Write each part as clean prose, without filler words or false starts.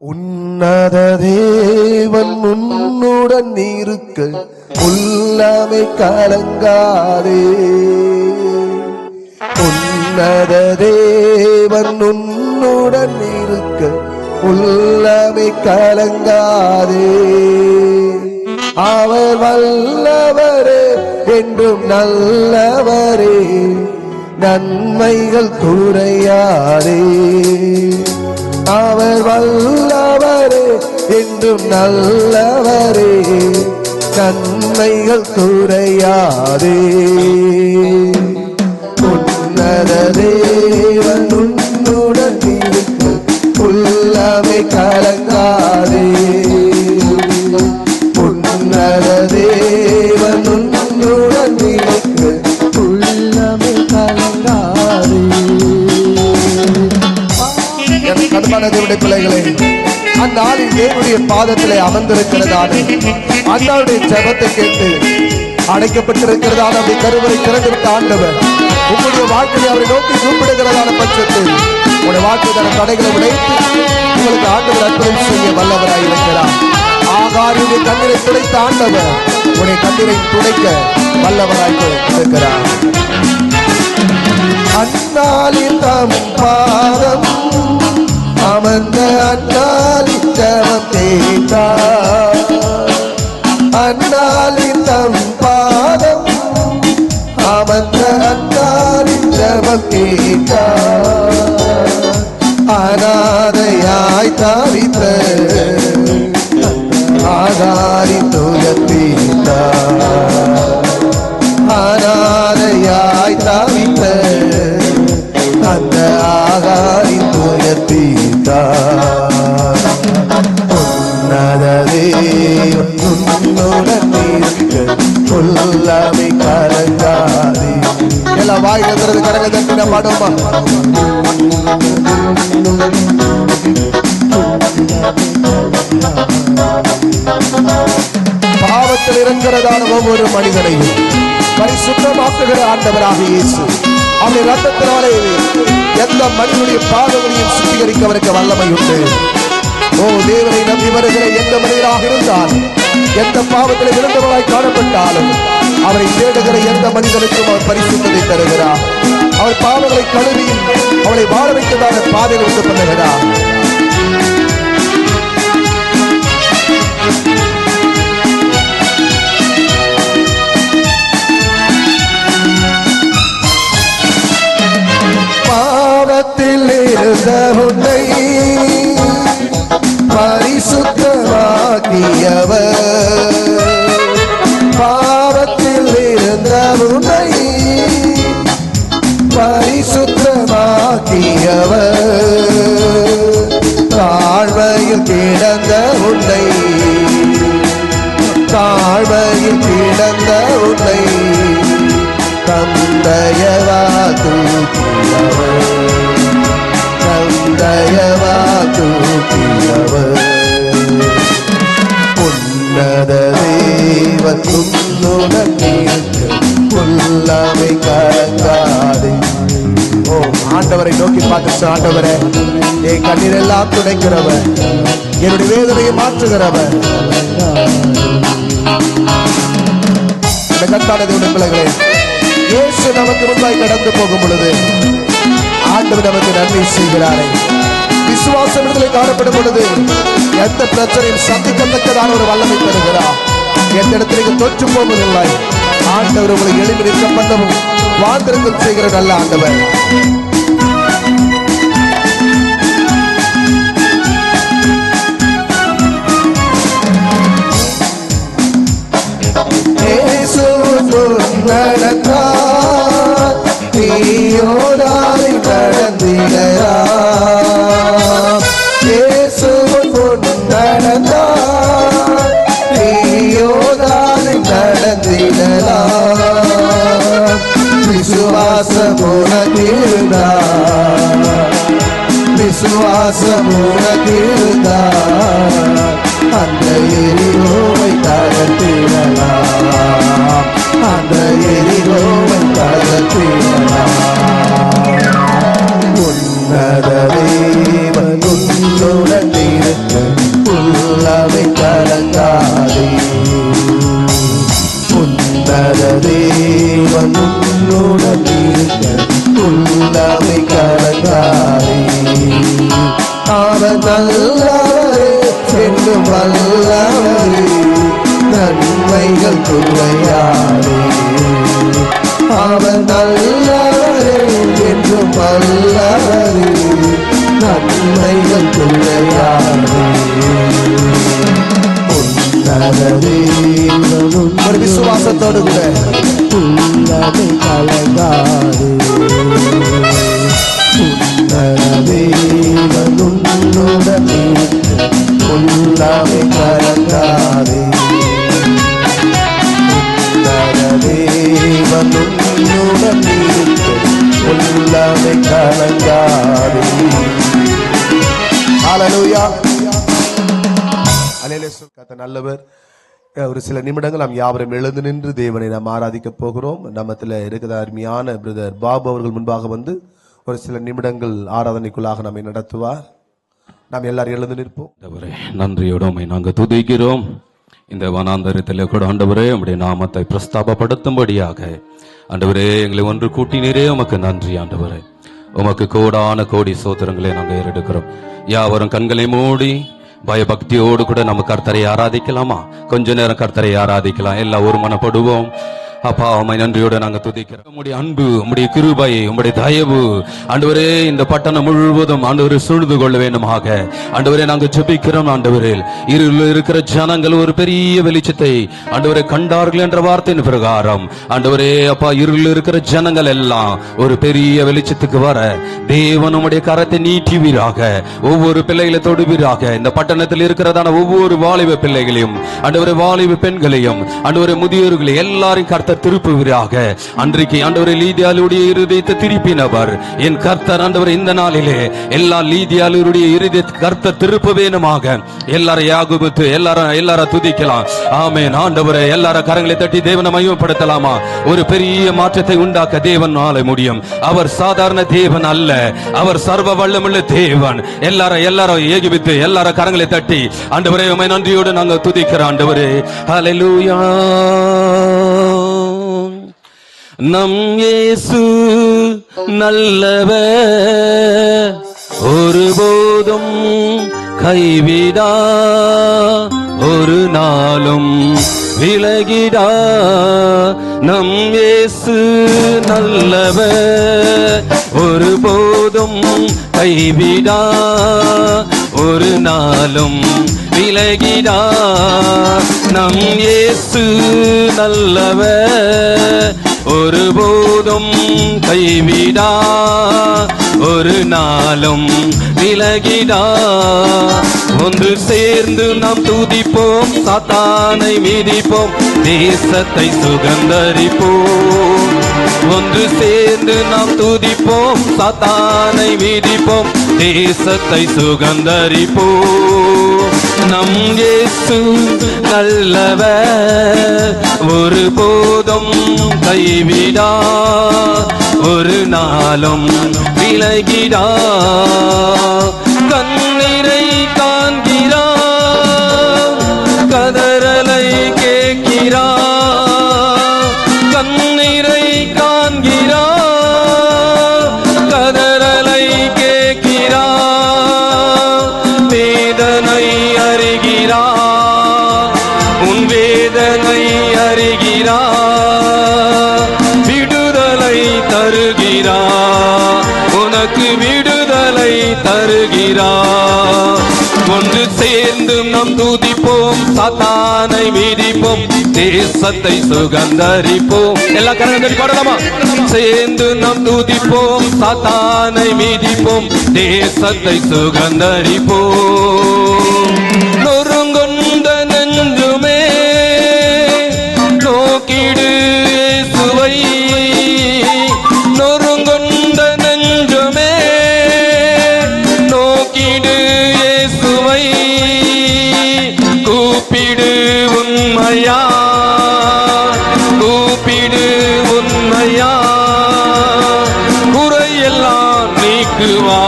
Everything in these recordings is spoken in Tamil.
உன்னத தேவன் உன்னுடன் இருக்க உள்ளமை கலங்காதே. உன்னத தேவன் உன்னுடன் இருக்க உள்ளமை கலங்காதே. அவர் வல்லவரே என்றும் நல்லவரே, நன்மைகள் குறையாதே. அவர் வல்லவரே என்றும் நல்லவரே, நன்மைகள் குறையாதே. உன்னத தேவன் உன்னுடன் இருக்க உள்ளமை கலங்காதே. உன்னத தேவன் உன்னுடன் இருக்க உள்ளமை கலங்காதே. கண்பான தேவனுடைய பிள்ளைகளே, அந்த ஆளின் தேவனுடைய பாதத்திலே அமர்ந்திருக்கிறதான அண்ணாவுடைய ஜெபத்தை கேட்டு அடைக்கப்பட்டிருக்கிறதான அப்படி கருவறை திறந்துவிட்ட ஆண்டவர் உங்களுடைய வாழ்க்கையை அவரை நோக்கி கூப்பிடுகிறதான பட்சத்தில் உங்களுடைய வாழ்க்கைக்கான தடைகளை உடைத்து உங்களுக்கு ஆண்டவர் அற்புதம் செய்ய வல்லவராய் இருக்கிறார். ஆகாரியுடைய கண்ணீரை துடைத்த ஆண்டவர் உங்களுடைய கண்ணீரை துடைக்க வல்லவராய் இருக்கிறார். அண்ணாளின் தம் பாதம் அமர்ந்த அண்ணாளின் ஜெபம் கேட்டார். அண்ணாளின் தம் பாதம் அமர்ந்த அண்ணாளின் ஜெபம் கேட்டார். அநாதையாய் தவித்த ஆகாரி துயர்த்தீட்டார். அநாதையாய் தவித்த அந்த ஆகாரி துயர்த்தீட்டார். உன்னத தேவன் உன்னுடன் இருக்க உள்ளமை கலங்காதே. எல்லா வாயில திறந்து கரங்களை தட்டி நாம் பாடுவோமா? பாவத்தில் இறங்குறதான ஒவ்வொரு மனிதனையும் பரிசுத்தமாக்குகிற ஆண்டவராக இயேசு அவருடைய ரத்தத்தினாலே எந்த மனிதனுடைய பாவங்களையும் சுத்திகரிக்க அவருக்கு வல்லமை உண்டு. ஓ தேவனை நம்பி வருகிற எந்த மனிதராக இருந்தால், எந்த பாவத்தில் விழுந்தவராய் காணப்பட்டாலும் அவரை தேடுகிற எந்த மனிதனுக்கும் அவர் பரிசுத்தத்தை தருகிறார். அவர் பாவங்களை கழுவி அவளை வாழ வைக்கதான பாதையில் உண்டு பண்ணுகிறார். பாவத்தில் இருந்த உன்னை பரிசுத்தமாக்கியவர். பாவத்தில் இருந்த உன்னை பரிசுத்தமாக்கியவர். தாழ்மையில் கிடந்த உன்னை தாழ்மையில் கிடந்த உன்னை தந்தையவா தூக்கியவர். தந்தையவா தூக்கியவர். உன்னத தேவன் உன்னுடன் இருக்க உள்ளமை கலங்காதே. ஓ ஆண்டவரை நோக்கி பார்த்து, ஆண்டவரே என் கண்ணீர் எல்லாம் துடைக்கிறவர், என்னுடைய வேதனையை மாற்றுகிறவர். கத்தான தேவனுடைய பிள்ளைகளே, இயேசு நமக்கு முன்பாய் கடந்து போகும் பொழுது ஆண்டவர் நமக்கு நன்மை செய்கிறாரே. விசுவாசம் விடுதலை காணப்படும் பொழுது எந்த பிரச்சனையும் சந்திக்கத்தக்கதான ஒரு வல்லமை தருகிறார். எந்த இடத்துல தொற்று போவதில்லை. ஆண்டவர் உங்களை எளிமையாக பண்ணவும் வாந்திரங்கள் செய்கிற நல்ல ஆண்டவர். நடந்தார் நீயோடாய் கடந்திடலாம். இயேசுவின் முன் நடந்தார் நீயோடாய் கடந்திடலாம். விசுவாசம் உனக்கிருந்தார், விசுவாசம் உனக்கிருந்தார் அந்த எரிகோவை தகர்த்திடலாம். அந்த எரிகோவை தகர்த்திடலாம். உன்னத நல்லவரே, என்றும் வல்லவரே, நன்மைகள் குறையாதே. அவர் நல்லவரே, என்றும் வல்லவரே, நன்மைகள் குறையாதே. ஒரு விசுவாசத்தோடு கூட உள்ளதை கலங்காதே, உன்னுடனே உள்ளதை கலங்காதே, உன்னுடனே உள்ளதை கலங்காதே. ஹல்லேலூயா. கர்த்தர் நல்லவர். ஒரு சில நிமிடங்கள் நாம் யாவரும் எழுந்து நின்று தேவனை நாம் ஆராதிக்க போகிறோம். நம்மத்தில் இருக்கிற அருமையான பிரதர் பாபு அவர்கள் முன்பாக வந்து ஒரு சில நிமிடங்கள் ஆராதனைக்குள்ளாக நம்மை நடத்துவார். நாம் எல்லாரும் எழுந்து நிற்போம். நன்றியோடு நாங்கள் துதிக்கிறோம். இந்த வனாந்தரத்தில் கூட ஆண்டவரே உம்முடைய நாமத்தை பிரஸ்தாபப்படுத்தும்படியாக ஆண்டவரே எங்களை ஒன்று கூட்டினீரே, உமக்கு நன்றி ஆண்டவரே. உமக்கு கோடான கோடி சோத்திரங்களை நாங்கள் ஏறெடுக்கிறோம். யாவரும் கண்களை மூடி பயபக்தியோடு கூட நம்ம கர்த்தரை ஆராதிக்கலாமா? கொஞ்ச நேரம் கர்த்தரை ஆராதிக்கலாம். எல்லாம் ஒரு மனப்படுவோம். அப்பா உம்மை நன்றியோட நாங்க துதிக்கிறோம். உம்முடைய அன்பு, உம்முடைய கிருபை, உம்முடைய தயவு ஆண்டவரே இந்த பட்டணம் முழுவதும் ஆண்டவரே சூழ்ந்து கொள்ள வேண்டுமாக ஆண்டவரே நாங்க ஜெபிக்கிறோம். ஆண்டவரே இருளில் இருக்கிற ஜனங்கள் ஒரு பெரிய வெளிச்சத்தை ஆண்டவரே கண்டார்கள் என்ற வார்த்தையின் பிரகாரம் ஆண்டவரே அப்பா இருளில் இருக்கிற ஜனங்கள் எல்லாம் ஒரு பெரிய வெளிச்சத்துக்கு வர தேவன் உம்முடைய கரத்தை நீட்டுவீராக. ஒவ்வொரு பிள்ளைகளை தொடுவீராக. இந்த பட்டணத்தில் இருக்கிறதான ஒவ்வொரு வாலிப பிள்ளைகளையும் ஆண்டவரே வாலிப பெண்களையும் ஆண்டவரே முதியோர்களையும் எல்லாரையும் கர்த்தர் திருப்புவீராக. அன்றைக்கு ஆண்டவரே லீதியாளுடைய இருதயத்தை திருப்பினவர் என் கர்த்தர் ஆண்டவரே இந்த நாளிலே எல்லா லீதியாளுடைய இருதயத்தை கர்த்தர் திருப்ப வேணுமாக. எல்லாரும் யாகுபத்து எல்லாரும் துதிக்கலாம். ஆமென். ஆண்டவரே எல்லாரும் கரங்களை தட்டி தேவனை மகிமைப்படுத்தலாமா? ஒரு பெரிய மாற்றத்தை உண்டாக்க தேவனால முடியும். அவர் சாதாரண தேவன் அல்ல, அவர் சர்வ வல்லமுள்ள தேவன். எல்லாரும் ஏகிவித்து எல்லாரும் கரங்களை தட்டி ஆண்டவரே உம்மை நன்றியோடு நாங்கள் துதிக்கிறோம். ஆண்டவரே ஹல்லேலூயா. நம் இயேசு நல்லவர், ஒருபோதும் கைவிடா, ஒரு நாளும் விலகிடா. நம் இயேசு நல்லவர், ஒருபோதும் கைவிடா, ஒரு நாளும் விலகிடா. நம் இயேசு நல்லவர், ஒருபோதும் கைவிடா, ஒரு நாளும் விலகிடா. ஒன்று சேர்ந்து நாம் துதிப்போம், சாத்தானை மிதிப்போம், தேசத்தை சுகந்தரிப்போம். ஒன்று சேர்ந்து நாம் துதிப்போம், சாத்தானை மிதிப்போம், தேசத்தை சுகந்தரிப்போம். நம் இயேசு நல்லவர், ஒருபோதும் கைவிடா, ஒரு நாளும் விலகிடா. கண்ணீரை காண்கிறா, கதறலை கேட்கிறா, கண்ணீரை காண்கிறா, கதறலை கேட்கிறா, வேதனை அறிகிறா, உன் வேதனை அறிகிறா, விடுதலை தருகிறா, உனக்கு விடுதலை தருகிறா. ஒன்று சேர்ந்து நாம் துதிப்போம், சாத்தானை மிதிப்போம், தேசத்தை சுகந்தரிப்போம். எல்லா கரங்களை பாடலாமா? சேர்ந்து நாம் துதிப்போம், சாத்தானை மிதிப்போம், தேசத்தை சுகந்தரிப்போம். நொறுங்கொண்ட நெஞ்சுமே நோக்கிடு இயேசுவை, நொறுங்கொண்ட நெஞ்சுமே நோக்கிடு இயேசுவை, கூப்பிடு உண்மையா, கூப்பிடு உண்மையா, குறையெல்லாம் நீக்குவா,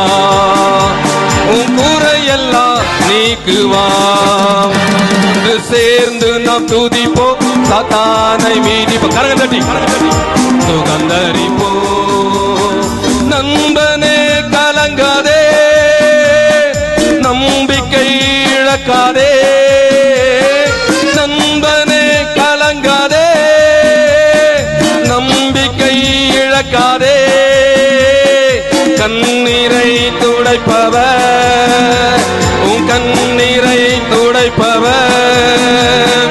உன் குறையெல்லாம் நீக்குவா. சேர்ந்து நாம் துதிப்போம், சாத்தானை மீதிப்போம், கரங்கள் தட்டி சுகந்தரிப்போம். நண்பனே கலங்காதே, நம்பி இறக்காதே. கண்ணீரை துடைப்பவர், உன் கண்ணீரை துடைப்பவர்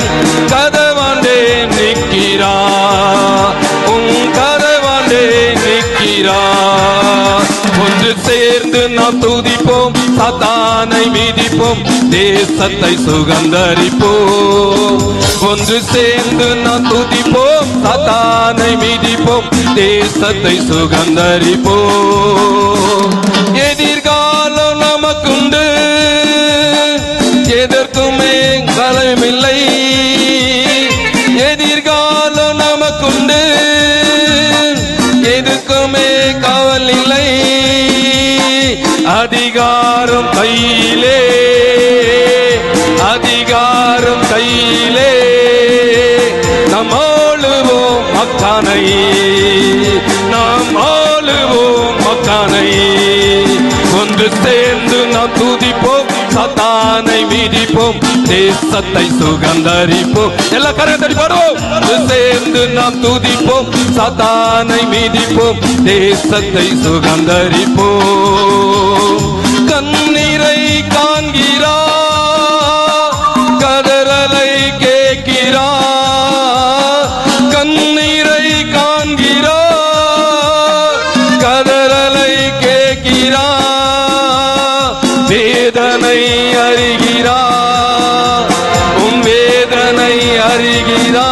கதவாண்டே நிற்கிறார், உன் கதவாண்டே நிற்கிறார். ஒன்று சேர்ந்து நாம் துதிப்போம், சாத்தானை மிதிப்போம், தேசத்தை சுகந்தரிப்போம். ஒன்று சேர்ந்து நாம் துதிப்போம், சாத்தானை மிதிப்போம், தேசத்தை சுகந்தரிப்போம். எதிர்காலம் நமக்குண்டு, எதற்குமே பலமில்லை. எதிர்காலம் நமக்குண்டு, எதுக்குமே கவலில்லை. அதிகாரம் கையிலே, அதிகாரம் கையிலே, நாம் ஆளுவோம் மக்கானை, நாம் ஆளுவோம் மக்கானை. ஒன்று சேர்ந்து நாம் துதிப்போம், சாத்தானை மிதிப்போம், தேசத்தை சுகந்தரிப்போம். எல்லா கரத்தடி பாடுவோம். ஒன்று சேர்ந்து நாம் துதிப்போம், சாத்தானை மிதிப்போம், தேசத்தை சுகந்தரிப்போம். கண்ணீரை காண்கிறா, கதறலை கேட்கிறா, கண்ணீரை காண்கிறா, கதறலை கேட்கிறா, வேதனை அறிகிறா, உன் வேதனை அறிகிறா,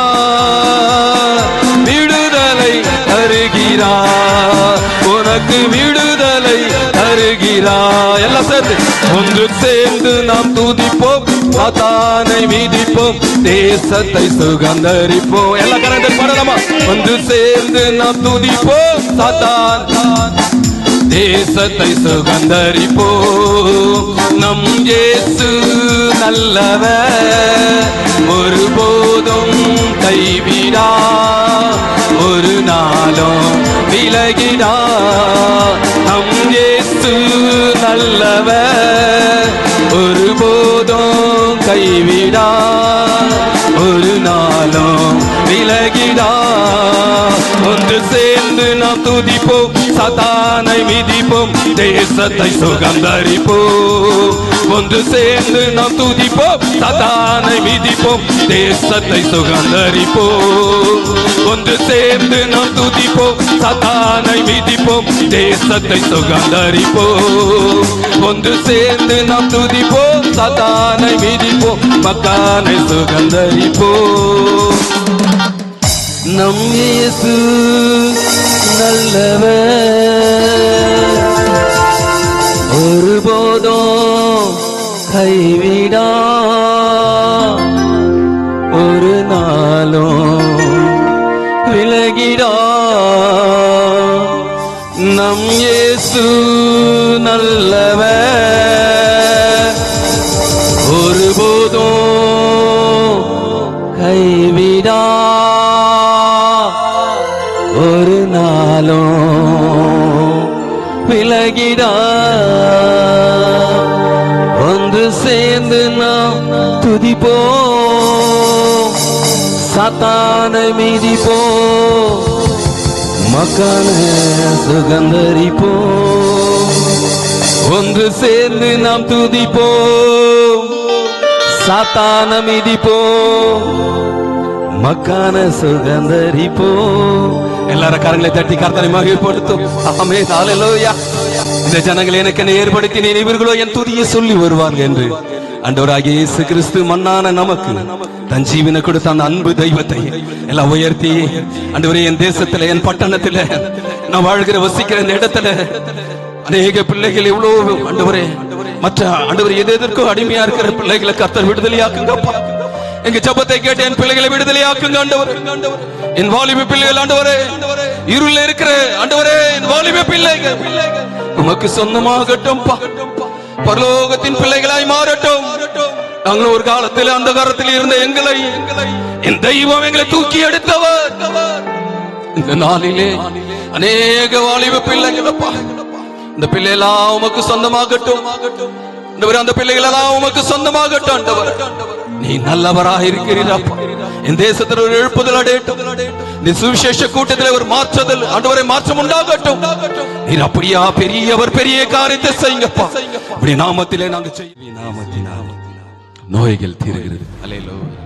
விடுதலை தருகிறா, உனக்கு விடுதலை தருகிறா. எல்லாம் சேர்ந்து ஒன்று சேர்ந்து நாம் துதிப்போம், சாத்தானை மிதிப்போம், தேசத்தை சுகந்தரிப்போம். எல்லா கரங்கள் பாடலாமா? ஒன்று சேர்ந்து நாம் துதிப்போம், சாத்தான் தேசத்தை சுகந்தரிப்போம். நம் இயேசு நல்லவர், ஒருபோதும் கைவிடா, ஒரு நாளும் விலகிடா. நம் இயேசு நல்லவர், ஒருபோதும் கைவிடா, ஒரு நாளும் விலகிடா. ஒன்று சேர்ந்து நாம் துதிப்போம், சாத்தானை மிதிப்போம், தேசத்தை சுகந்தரிப்போம். ஒன்று சேர்ந்து நாம் துதிப்போம், சாத்தானை மிதிப்போம், தேசத்தை சுகந்தரிப்போம். ஒன்று சேர்ந்து நாம் துதிப்போம், சாத்தானை மிதிப்போம், தேசத்தை சுகந்தரிப்போம். ஒன்று சேர்ந்து நாம் துதிப்போம், சாத்தானை மிதிப்போம், மக்கானை சுகந்தரிப்போம். நம் இயேசு நல்லவர், ஒருபோதும் கைவிடா, ஒரு நாளும் விலகிடா. நம் இயேசு நல்லவர், ஒருபோதும் கைவிடா, ஒரு நாளும் விலகிடா. ஒன்று சேர்ந்து நாம் துதிப்போம், சாத்தானை மிதிப்போம், மக்கானை சுகந்தரிப்போம். ஒன்று சேர்ந்து நாம் துதிப்போம், சாத்தானை மிதிப்போம், மக்கான சுகந்தரிப்போம். எல்லாரும் கரங்களை தட்டி கர்த்தரை மகிமைப்படுத்தும். ஆமென், ஹல்லேலூயா. இந்த ஜனங்கள் எனக்கு ஏற்படுத்தின இவர்களோ என் துதியை சொல்லி வருவார்கள் என்று ஆண்டவராகிய இயேசு கிறிஸ்து மன்னான நமக்கு தன் ஜீவனை கொடுத்த அந்த அன்பு தெய்வத்தை எல்லாம் உயர்த்தி, ஆண்டவரே, என் தேசத்துல, என் பட்டணத்துல, நான் வாழ்கிற வசிக்கிற இந்த இடத்துல அநேக பிள்ளைகள் எவ்வளவு ஆண்டவரே, மற்ற ஆண்டவரே எதற்கோ அடிமையா இருக்கிற பிள்ளைகளை கர்த்தர் விடுதலையாக்குங்கப்பா. எங்க ஜெபத்தை கேட்டு என் பிள்ளைகளை விடுதலையாக்குங்க ஆண்டவரே. என் வாலிப பிள்ளைகள் ஆண்டவரே, இருள இருக்கிற ஆண்டவரே, என் வாலிப பிள்ளைகள் உமக்கு சொந்தமாகட்டும், பரலோகத்தின் பிள்ளைகளாய் மாறட்டும். நாங்கள் ஒரு காலத்தில் அந்த காலத்தில் இருந்த எங்களை என் தெய்வம் எங்களை தூக்கி எடுத்தவர். இந்த நாளிலே அநேக வாலிப பிள்ளைகள் இந்த பிள்ளைகளெல்லாம் உமக்கு சொந்தமாகட்டும். அந்த பிள்ளைகள் எல்லாம் உமக்கு சொந்தமாகட்டும் ஆண்டவர். நீ நல்லவராக இருக்கிறீரப்பா. இந்த தேசத்தில் ஒரு எழுப்புதல் அடையட்டும். இந்த சுவிசேஷ கூட்டத்தில் ஒரு மாற்றுதல் ஆண்டவரே மாற்றம் உண்டாகட்டும். நீர் அப்படியா பெரியவர், பெரிய காரியத்தை செய்யுங்கப்பா. அப்படி நாமத்திலே நாங்கள் செய்ய நோய்கள் தீருகிறது. அல்லேலூயா.